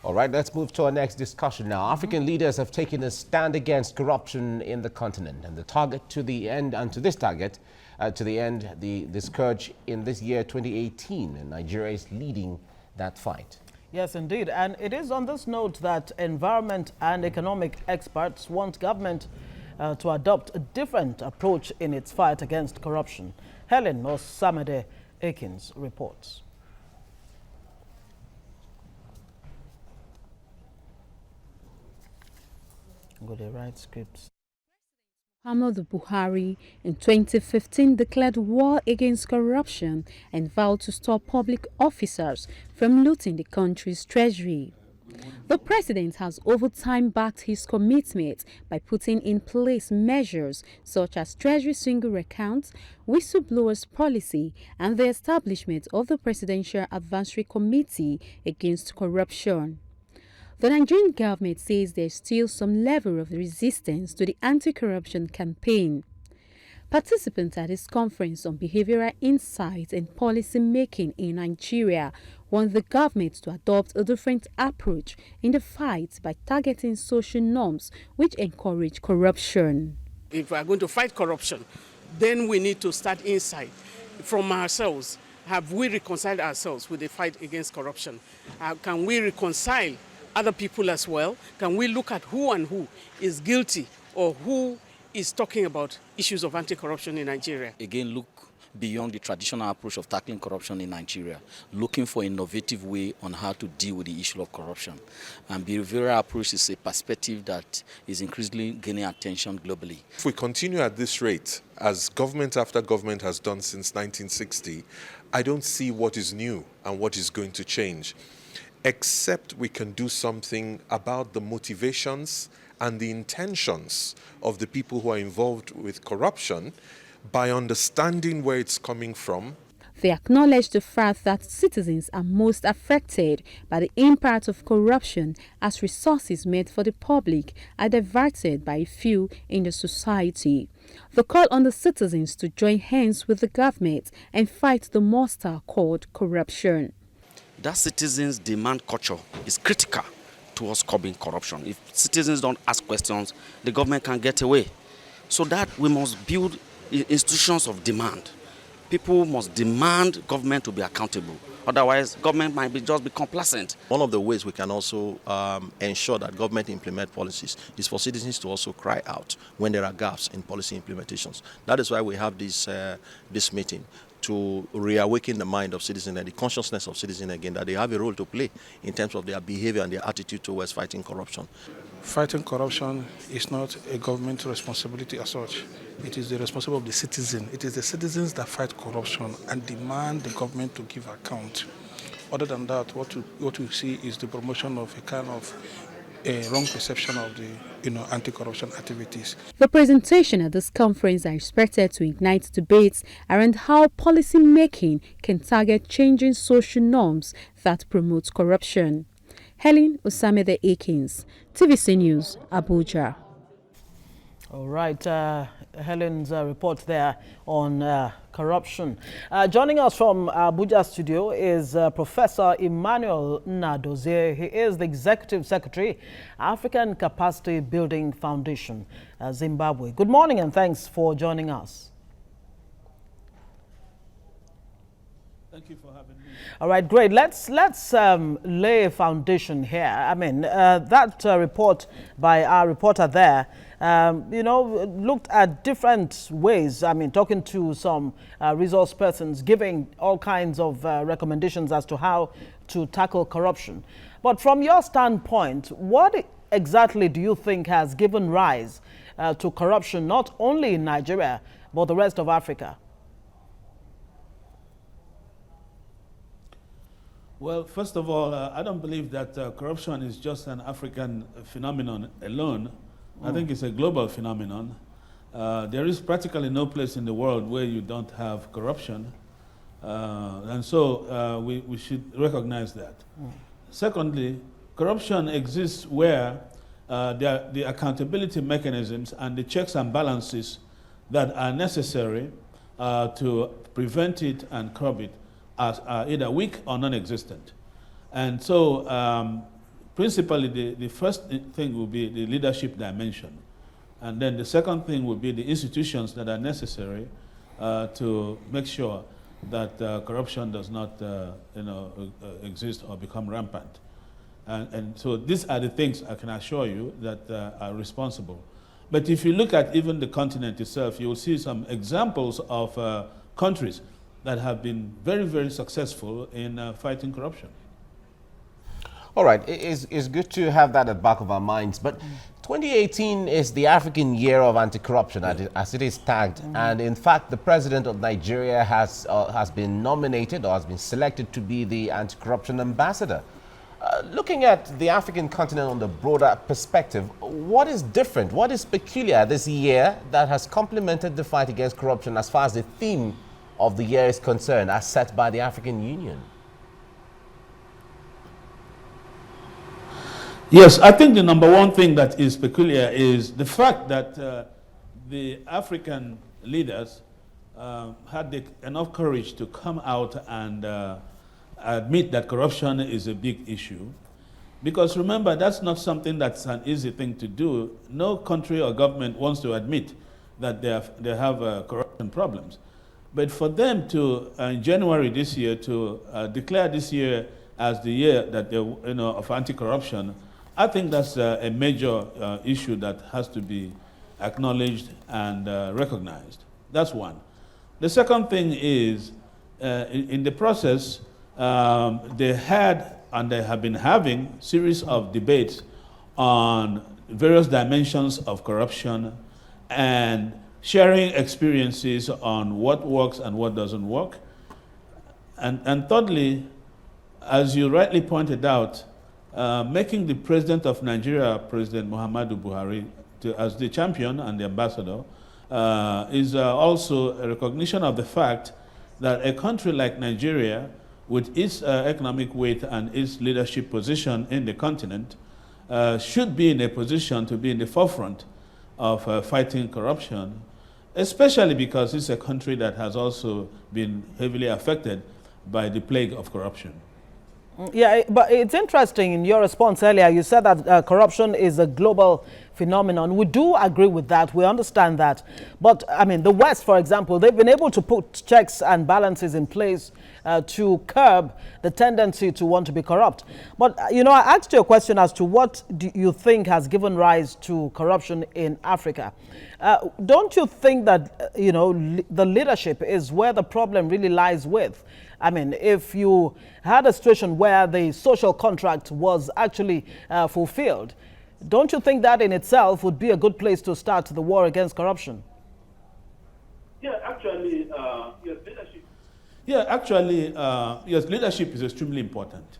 All right, let's move to our next discussion now. African leaders have taken a stand against corruption in the continent, and the target to the end, and to this target, to the end, the scourge in this year 2018, and Nigeria is leading that fight. Yes, indeed. And it is on this note that environment and economic experts want government to adopt a different approach in its fight against corruption. Helen Osamede Akins reports. Go to write scripts. Muhammadu Buhari in 2015 declared war against corruption and vowed to stop public officers from looting the country's treasury. The president has over time backed his commitment by putting in place measures such as Treasury single accounts, whistleblowers policy, and the establishment of the Presidential Advisory Committee Against Corruption. The Nigerian government says there's still some level of resistance to the anti-corruption campaign. Participants at this conference on behavioral insight and policy making in Nigeria want the government to adopt a different approach in the fight by targeting social norms which encourage corruption. If we are going to fight corruption, then we need to start inside from ourselves. Have we reconciled ourselves with the fight against corruption? Can we reconcile other people as well? Can we look at who is guilty or who is talking about issues of anti-corruption in Nigeria? Again, look beyond the traditional approach of tackling corruption in Nigeria, looking for innovative way on how to deal with the issue of corruption. And behavioral approach is a perspective that is increasingly gaining attention globally. If we continue at this rate, as government after government has done since 1960, I don't see what is new and what is going to change, except we can do something about the motivations and the intentions of the people who are involved with corruption by understanding where it's coming from. They acknowledge the fact that citizens are most affected by the impact of corruption as resources meant for the public are diverted by a few in the society. The call on the citizens to join hands with the government and fight the monster called corruption. That citizens' demand culture is critical towards curbing corruption. If citizens don't ask questions, the government can get away. So that we must build institutions of demand. People must demand government to be accountable. Otherwise, government might just be complacent. One of the ways we can also ensure that government implement policies is for citizens to also cry out when there are gaps in policy implementations. That is why we have this meeting, to reawaken the mind of citizens and the consciousness of citizens again, that they have a role to play in terms of their behavior and their attitude towards fighting corruption. Fighting corruption is not a government responsibility as such. It is the responsibility of the citizen. It is the citizens that fight corruption and demand the government to give account. Other than that, what we see is the promotion of a kind of a wrong perception of the anti-corruption activities. The presentation at this conference are expected to ignite debates around how policy making can target changing social norms that promote corruption. Helen Osamede Akins, TVC News, Abuja. All right, Helen's report there on corruption. Joining us from Abuja studio is Professor Emmanuel Nadozie. He is the Executive Secretary, African Capacity Building Foundation, Zimbabwe. Good morning and thanks for joining us. Thank you for having me. All right, great. Let's lay a foundation here. I mean, that report by our reporter there, looked at different ways. I mean, talking to some resource persons, giving all kinds of recommendations as to how to tackle corruption. But from your standpoint, what exactly do you think has given rise to corruption, not only in Nigeria, but the rest of Africa? Well, first of all, I don't believe that corruption is just an African phenomenon alone. I think it's a global phenomenon. There is practically no place in the world where you don't have corruption. And so we should recognize that. Secondly, corruption exists where the accountability mechanisms and the checks and balances that are necessary to prevent it and curb it are either weak or non-existent. And so Principally, the first thing will be the leadership dimension. And then the second thing will be the institutions that are necessary to make sure that corruption does not exist or become rampant. And so these are the things I can assure you that are responsible. But if you look at even the continent itself, you will see some examples of countries that have been very, very successful in fighting corruption. All right, it's good to have that at the back of our minds, but 2018 is the African Year of Anti-Corruption, as it is tagged, and in fact, the president of Nigeria has been nominated or has been selected to be the anti-corruption ambassador. Looking at the African continent on the broader perspective, what is different, what is peculiar this year that has complemented the fight against corruption as far as the theme of the year is concerned, as set by the African Union? Yes, I think the number one thing that is peculiar is the fact that the African leaders had enough courage to come out and admit that corruption is a big issue. Because remember, that's not something that's an easy thing to do. No country or government wants to admit that they have corruption problems. But for them to, in January this year, to declare this year as the year that they, of anti-corruption, I think that's a major issue that has to be acknowledged and recognized. That's one. The second thing is, in the process, they had and they have been having series of debates on various dimensions of corruption and sharing experiences on what works and what doesn't work. And thirdly, as you rightly pointed out, making the president of Nigeria, President Muhammadu Buhari, as the champion and the ambassador, is also a recognition of the fact that a country like Nigeria, with its economic weight and its leadership position in the continent, should be in a position to be in the forefront of fighting corruption, especially because it's a country that has also been heavily affected by the plague of corruption. Yeah, but it's interesting in your response earlier, you said that corruption is a global phenomenon. We do agree with that. We understand that. But, I mean, the West, for example, they've been able to put checks and balances in place to curb the tendency to want to be corrupt. But, I asked you a question as to what do you think has given rise to corruption in Africa. Don't you think that, the leadership is where the problem really lies with? I mean, if you had a situation where the social contract was actually fulfilled, don't you think that in itself would be a good place to start the war against corruption? Yeah, actually, yes, leadership. Yeah, actually, yes, leadership is extremely important.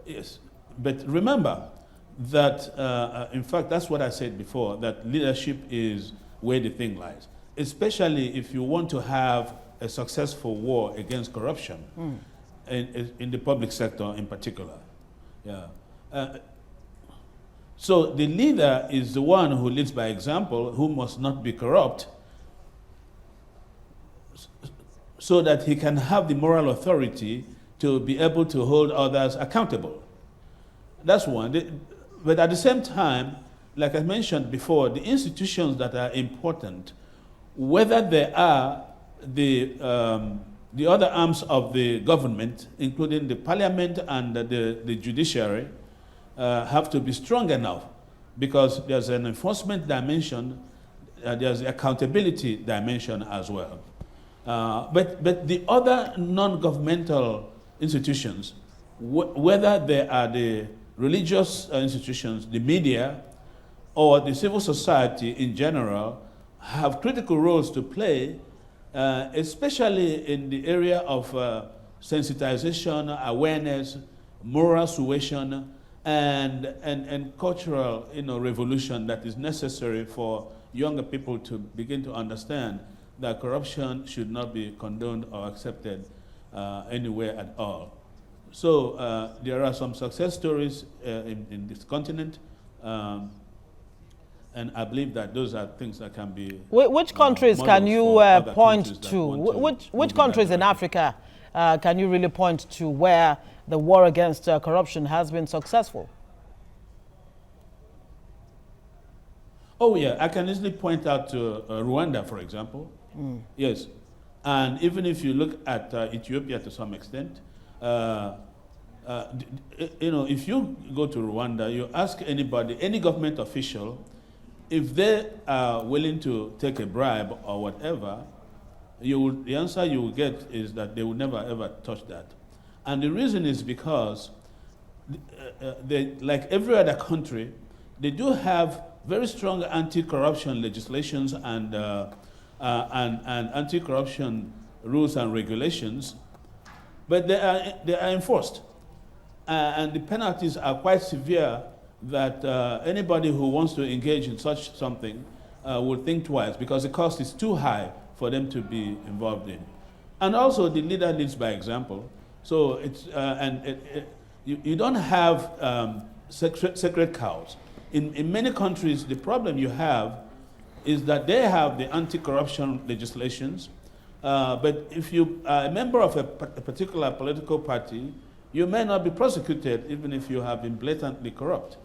Yes, but remember that, in fact, that's what I said before, that leadership is where the thing lies, especially if you want to have a successful war against corruption in the public sector in particular. Yeah. So the leader is the one who leads by example, who must not be corrupt, so that he can have the moral authority to be able to hold others accountable. That's one. But at the same time, like I mentioned before, the institutions that are important, whether they are the other arms of the government, including the parliament and the judiciary, have to be strong enough, because there's an enforcement dimension, there's accountability dimension as well. But the other non-governmental institutions, whether they are the religious institutions, the media, or the civil society in general, have critical roles to play, especially in the area of sensitization, awareness, moral suasion, and cultural revolution that is necessary for younger people to begin to understand that corruption should not be condoned or accepted anywhere at all. So there are some success stories in this continent, and I believe that those are things that can be. Which countries can you point to? Which countries in Africa can you really point to where the war against corruption has been successful? Oh, yeah, I can easily point out to Rwanda, for example. Yes. And even if you look at Ethiopia to some extent, if you go to Rwanda, you ask anybody, any government official, if they are willing to take a bribe or whatever, the answer you will get is that they will never ever touch that. And the reason is because, like every other country, they do have very strong anti-corruption legislations and anti-corruption rules and regulations, but they are enforced. And the penalties are quite severe that anybody who wants to engage in such something will think twice because the cost is too high for them to be involved in. And also the leader leads by example. So it's, you don't have sacred cows. In many countries, the problem you have is that they have the anti-corruption legislations, but if you are a member of a particular political party, you may not be prosecuted even if you have been blatantly corrupt.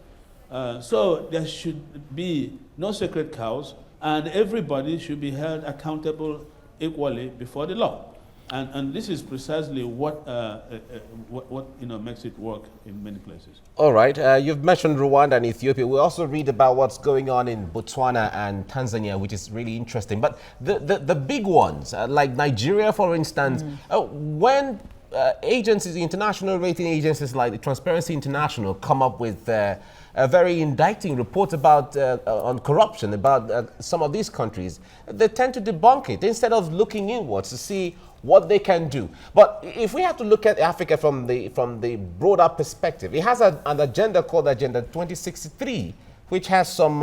So there should be no sacred cows, and everybody should be held accountable equally before the law. And this is precisely what makes it work in many places. All right. You've mentioned Rwanda and Ethiopia. We also read about what's going on in Botswana and Tanzania, which is really interesting. But the big ones, like Nigeria, for instance, when agencies, international rating agencies like the Transparency International come up with a very indicting report about on corruption about some of these countries, they tend to debunk it instead of looking inwards to see what they can do. But if we have to look at Africa from the broader perspective, it has an agenda called Agenda 2063, which has some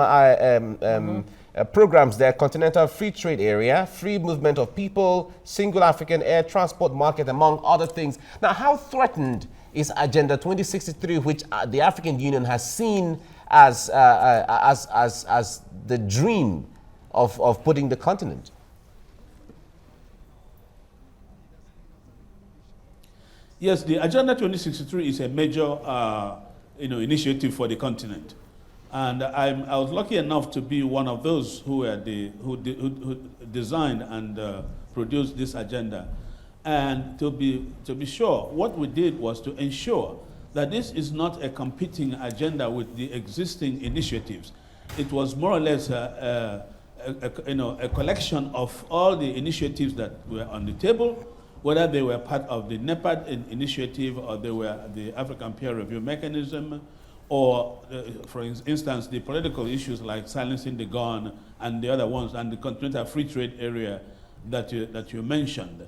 programs there: Continental Free Trade Area, free movement of people, single African air transport market, among other things. Now, how threatened is Agenda 2063, which the African Union has seen as the dream of putting the continent? Yes, the Agenda 2063 is a major initiative for the continent. And I was lucky enough to be one of those who designed and produced this agenda. And to be sure, what we did was to ensure that this is not a competing agenda with the existing initiatives. It was more or less a collection of all the initiatives that were on the table, whether they were part of the NEPAD initiative or they were the African Peer Review Mechanism, or, for instance, the political issues like silencing the gun and the other ones, and the Continental Free Trade Area that you mentioned.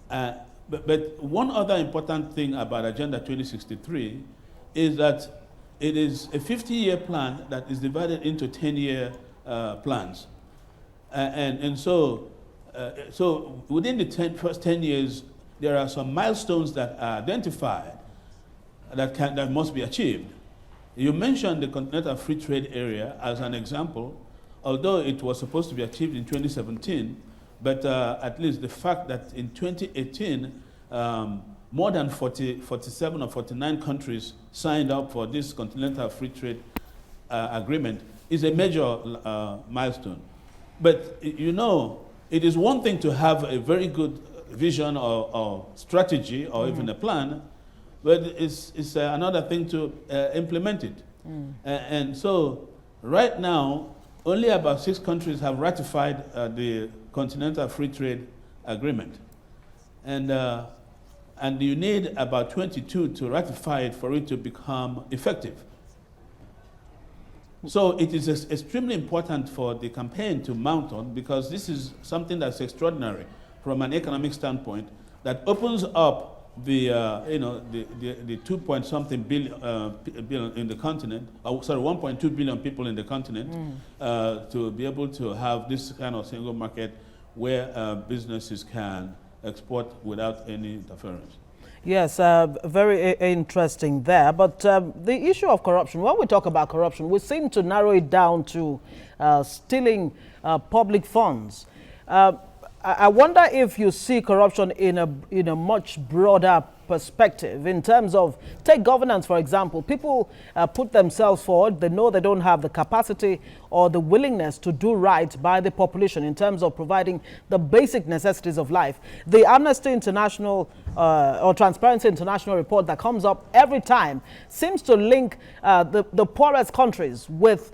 But one other important thing about Agenda 2063 is that it is a 50-year plan that is divided into 10-year plans. So within the first 10 years, there are some milestones that are identified that must be achieved. You mentioned the Continental Free Trade Area as an example, although it was supposed to be achieved in 2017, but at least the fact that in 2018, more than 47 or 49 countries signed up for this Continental Free Trade Agreement is a major milestone. But it is one thing to have a very good vision or strategy or even a plan, but it's another thing to implement it. And so right now, only about 6 countries have ratified the Continental Free Trade Agreement. And you need about 22 to ratify it for it to become effective. So it is extremely important for the campaign to mount on, because this is something that's extraordinary from an economic standpoint that opens up the 2-point-something billion in the continent, 1.2 billion people in the continent, to be able to have this kind of single market where businesses can export without any interference. Yes, very interesting there. But the issue of corruption, when we talk about corruption, we seem to narrow it down to stealing public funds. I wonder if you see corruption in a much broader perspective in terms of, take governance, for example. People put themselves forward. They know they don't have the capacity or the willingness to do right by the population in terms of providing the basic necessities of life. The Amnesty International or Transparency International report that comes up every time seems to link the poorest countries with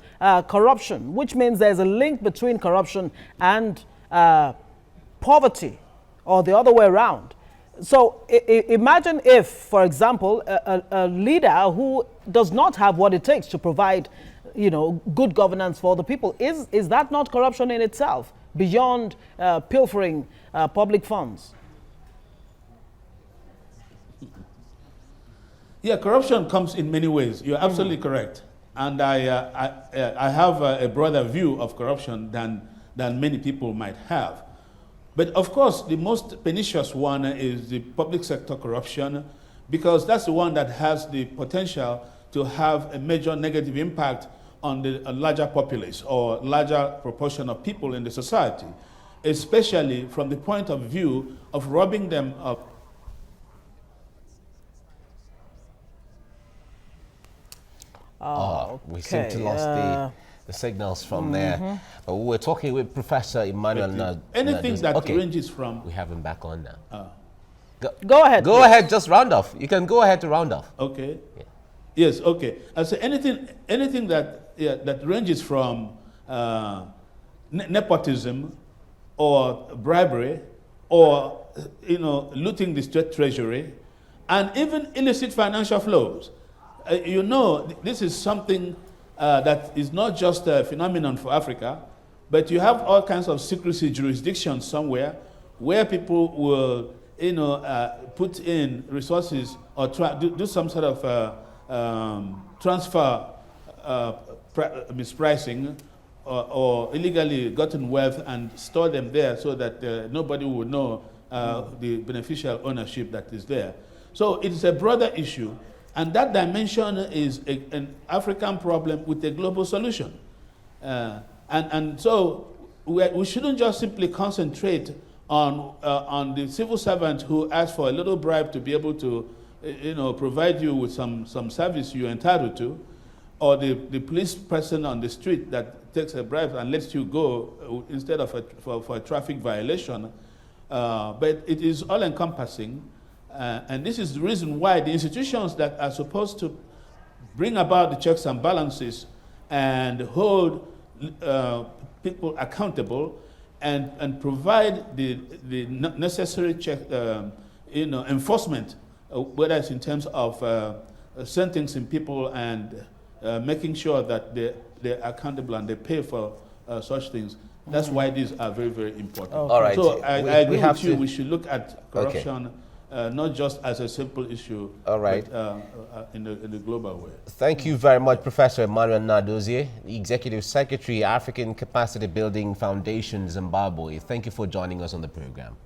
corruption, which means there's a link between corruption and poverty, or the other way around. So imagine if, for example, a leader who does not have what it takes to provide, good governance for the people. Is that not corruption in itself, beyond pilfering public funds? Yeah, corruption comes in many ways. You're absolutely correct. And I have a broader view of corruption than many people might have. But of course, the most pernicious one is the public sector corruption, because that's the one that has the potential to have a major negative impact on a larger populace or larger proportion of people in the society, especially from the point of view of robbing them of. We seem to lost the signals from there. But we were talking with Professor Emmanuel. Anything that ranges from. We have him back on now. Go ahead. Go ahead, just round off. You can go ahead to round off. Okay. Yeah. Yes, okay. I say anything that ranges from nepotism or bribery or looting the state treasury and even illicit financial flows. This is something that is not just a phenomenon for Africa, but you have all kinds of secrecy jurisdictions somewhere where people will, put in resources or do some sort of transfer mispricing or illegally gotten wealth and store them there so that nobody would know the beneficial ownership that is there. So it is a broader issue. And that dimension is an African problem with a global solution. And so we shouldn't just simply concentrate on the civil servant who asks for a little bribe to be able to provide you with some service you're entitled to, or the police person on the street that takes a bribe and lets you go instead of for a traffic violation. But it is all-encompassing. And this is the reason why the institutions that are supposed to bring about the checks and balances and hold people accountable and provide the necessary check, enforcement, whether it's in terms of sentencing people and making sure that they're accountable and they pay for such things. That's why these are very, very important. Okay. All right. So I agree with you. We should look at corruption. Okay. Not just as a simple issue, all right, but in the global way. Thank you very much, Professor Emmanuel Nadozie, the Executive Secretary, African Capacity Building Foundation, Zimbabwe. Thank you for joining us on the program.